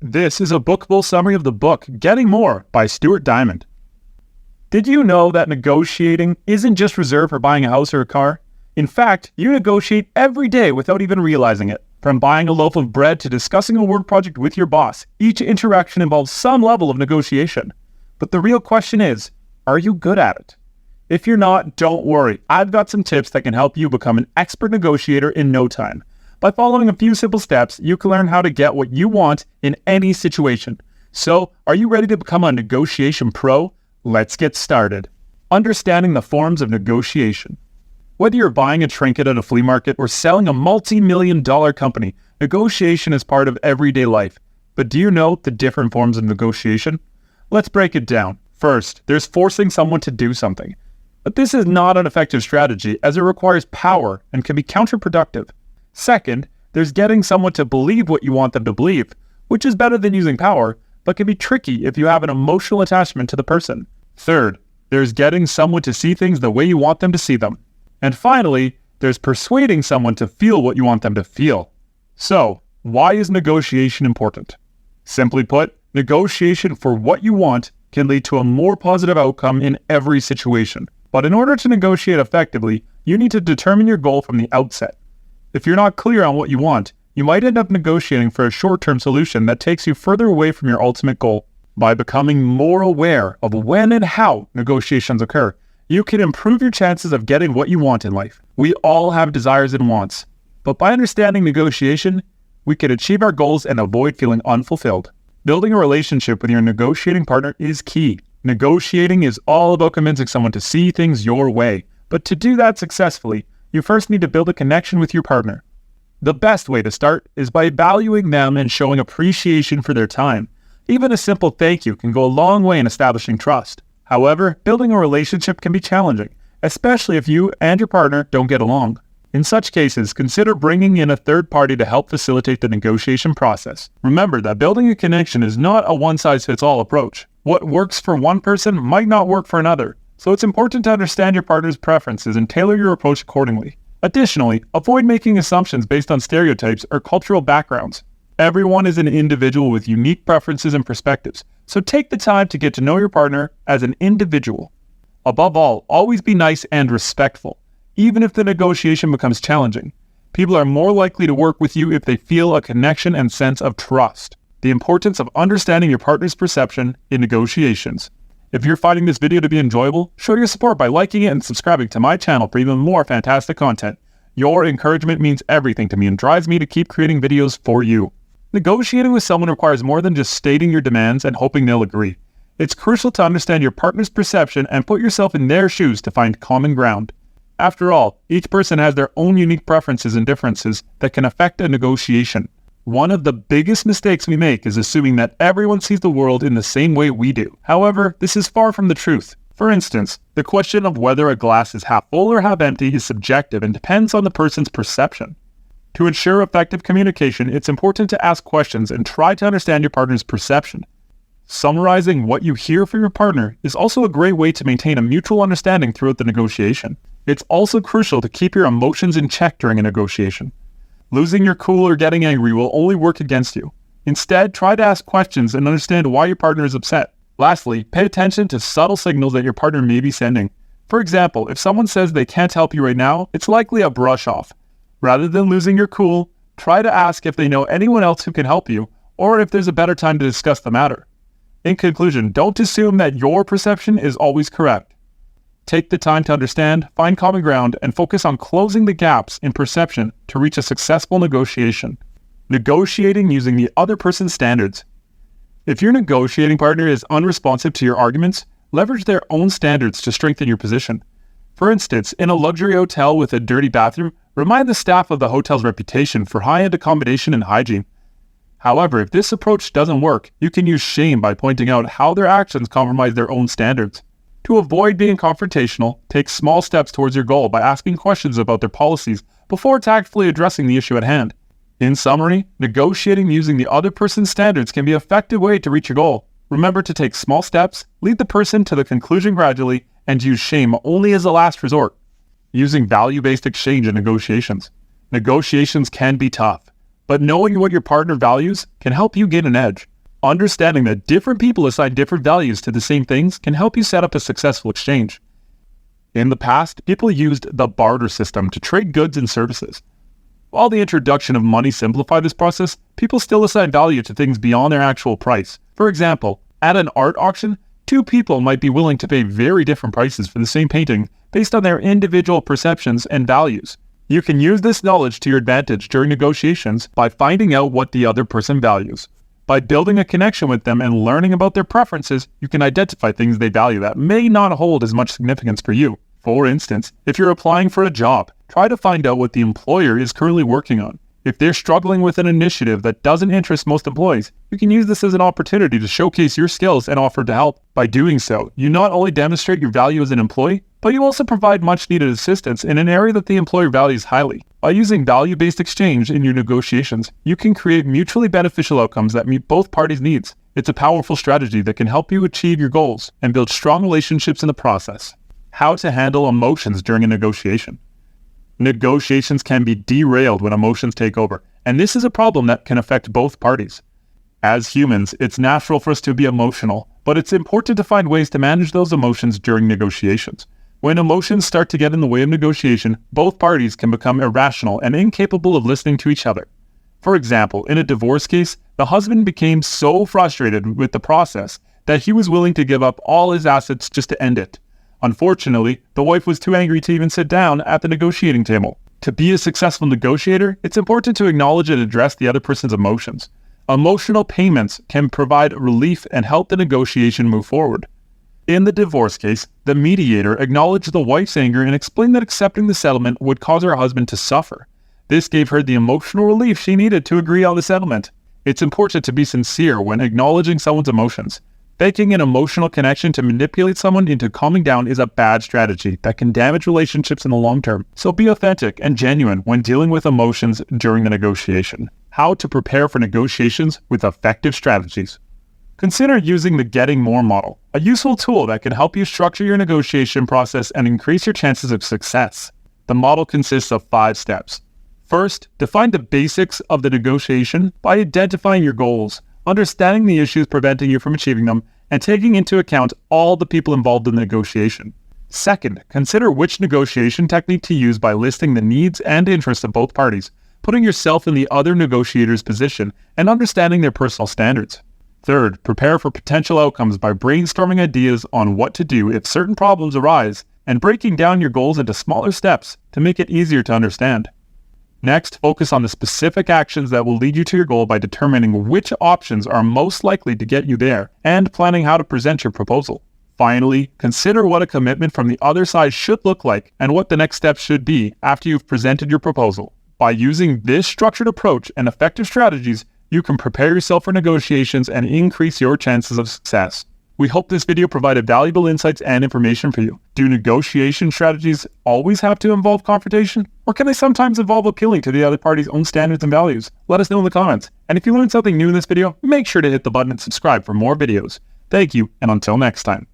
This is a bookable summary of the book Getting More by Stuart Diamond. Did you know that negotiating isn't just reserved for buying a house or a car? In fact, you negotiate every day without even realizing it. From buying a loaf of bread to discussing a work project with your boss, each interaction involves some level of negotiation. But the real question is, are you good at it? If you're not, don't worry. I've got some tips that can help you become an expert negotiator in no time. By following a few simple steps, you can learn how to get what you want in any situation. So, are you ready to become a negotiation pro? Let's get started. Understanding the forms of negotiation. Whether you're buying a trinket at a flea market or selling a multi-million-dollar company, negotiation is part of everyday life. But do you know the different forms of negotiation? Let's break it down. First, there's forcing someone to do something. But this is not an effective strategy as it requires power and can be counterproductive. Second, there's getting someone to believe what you want them to believe, which is better than using power, but can be tricky if you have an emotional attachment to the person. Third, there's getting someone to see things the way you want them to see them. And finally, there's persuading someone to feel what you want them to feel. So, why is negotiation important? Simply put, negotiation for what you want can lead to a more positive outcome in every situation. But in order to negotiate effectively, you need to determine your goal from the outset. If you're not clear on what you want, you might end up negotiating for a short-term solution that takes you further away from your ultimate goal. By becoming more aware of when and how negotiations occur, you can improve your chances of getting what you want in life. We all have desires and wants, but by understanding negotiation, we can achieve our goals and avoid feeling unfulfilled. Building a relationship with your negotiating partner is key. Negotiating is all about convincing someone to see things your way, but to do that successfully, you first need to build a connection with your partner. The best way to start is by valuing them and showing appreciation for their time. Even a simple thank you can go a long way in establishing trust. However, building a relationship can be challenging, especially if you and your partner don't get along. In such cases, consider bringing in a third party to help facilitate the negotiation process. Remember that building a connection is not a one-size-fits-all approach. What works for one person might not work for another, so it's important to understand your partner's preferences and tailor your approach accordingly. Additionally, avoid making assumptions based on stereotypes or cultural backgrounds. Everyone is an individual with unique preferences and perspectives, so take the time to get to know your partner as an individual. Above all, always be nice and respectful, even if the negotiation becomes challenging. People are more likely to work with you if they feel a connection and sense of trust. The importance of understanding your partner's perception in negotiations. If you're finding this video to be enjoyable, show your support by liking it and subscribing to my channel for even more fantastic content. Your encouragement means everything to me and drives me to keep creating videos for you. Negotiating with someone requires more than just stating your demands and hoping they'll agree. It's crucial to understand your partner's perception and put yourself in their shoes to find common ground. After all, each person has their own unique preferences and differences that can affect a negotiation. One of the biggest mistakes we make is assuming that everyone sees the world in the same way we do. However, this is far from the truth. For instance, the question of whether a glass is half full or half empty is subjective and depends on the person's perception. To ensure effective communication, it's important to ask questions and try to understand your partner's perception. Summarizing what you hear from your partner is also a great way to maintain a mutual understanding throughout the negotiation. It's also crucial to keep your emotions in check during a negotiation. Losing your cool or getting angry will only work against you. Instead, try to ask questions and understand why your partner is upset. Lastly, pay attention to subtle signals that your partner may be sending. For example, if someone says they can't help you right now, it's likely a brush off. Rather than losing your cool, try to ask if they know anyone else who can help you, or if there's a better time to discuss the matter. In conclusion, don't assume that your perception is always correct. Take the time to understand, find common ground, and focus on closing the gaps in perception to reach a successful negotiation. Negotiating using the other person's standards. If your negotiating partner is unresponsive to your arguments, leverage their own standards to strengthen your position. For instance, in a luxury hotel with a dirty bathroom, remind the staff of the hotel's reputation for high-end accommodation and hygiene. However, if this approach doesn't work, you can use shame by pointing out how their actions compromise their own standards. To avoid being confrontational, take small steps towards your goal by asking questions about their policies before tactfully addressing the issue at hand. In summary, negotiating using the other person's standards can be an effective way to reach your goal. Remember to take small steps, lead the person to the conclusion gradually, and use shame only as a last resort. Using value-based exchange in negotiations. Negotiations can be tough, But knowing what your partner values can help you gain an edge. Understanding that different people assign different values to the same things can help you set up a successful exchange. In the past, people used the barter system to trade goods and services. While the introduction of money simplified this process, people still assign value to things beyond their actual price. For example, at an art auction, two people might be willing to pay very different prices for the same painting based on their individual perceptions and values. You can use this knowledge to your advantage during negotiations by finding out what the other person values. By building a connection with them and learning about their preferences, you can identify things they value that may not hold as much significance for you. For instance, if you're applying for a job, try to find out what the employer is currently working on. If they're struggling with an initiative that doesn't interest most employees, you can use this as an opportunity to showcase your skills and offer to help. By doing so, you not only demonstrate your value as an employee, but you also provide much-needed assistance in an area that the employer values highly. By using value-based exchange in your negotiations, you can create mutually beneficial outcomes that meet both parties' needs. It's a powerful strategy that can help you achieve your goals and build strong relationships in the process. How to handle emotions during a negotiation. Negotiations can be derailed when emotions take over, and this is a problem that can affect both parties. As humans, it's natural for us to be emotional, but it's important to find ways to manage those emotions during negotiations. When emotions start to get in the way of negotiation, both parties can become irrational and incapable of listening to each other. For example, in a divorce case, the husband became so frustrated with the process that he was willing to give up all his assets just to end it. Unfortunately, the wife was too angry to even sit down at the negotiating table. To be a successful negotiator, it's important to acknowledge and address the other person's emotions. Emotional payments can provide relief and help the negotiation move forward. In the divorce case, the mediator acknowledged the wife's anger and explained that accepting the settlement would cause her husband to suffer. This gave her the emotional relief she needed to agree on the settlement. It's important to be sincere when acknowledging someone's emotions. Faking an emotional connection to manipulate someone into calming down is a bad strategy that can damage relationships in the long term. So be authentic and genuine when dealing with emotions during the negotiation. How to prepare for negotiations with effective strategies. Consider using the Getting More model, a useful tool that can help you structure your negotiation process and increase your chances of success. The model consists of 5 steps. First, define the basics of the negotiation by identifying your goals, understanding the issues preventing you from achieving them, and taking into account all the people involved in the negotiation. Second, consider which negotiation technique to use by listing the needs and interests of both parties, putting yourself in the other negotiator's position, and understanding their personal standards. Third, prepare for potential outcomes by brainstorming ideas on what to do if certain problems arise, and breaking down your goals into smaller steps to make it easier to understand. Next, focus on the specific actions that will lead you to your goal by determining which options are most likely to get you there and planning how to present your proposal. Finally, consider what a commitment from the other side should look like and what the next steps should be after you've presented your proposal. By using this structured approach and effective strategies, you can prepare yourself for negotiations and increase your chances of success. We hope this video provided valuable insights and information for you. Do negotiation strategies always have to involve confrontation? Or can they sometimes involve appealing to the other party's own standards and values? Let us know in the comments. And if you learned something new in this video, make sure to hit the button and subscribe for more videos. Thank you, and until next time.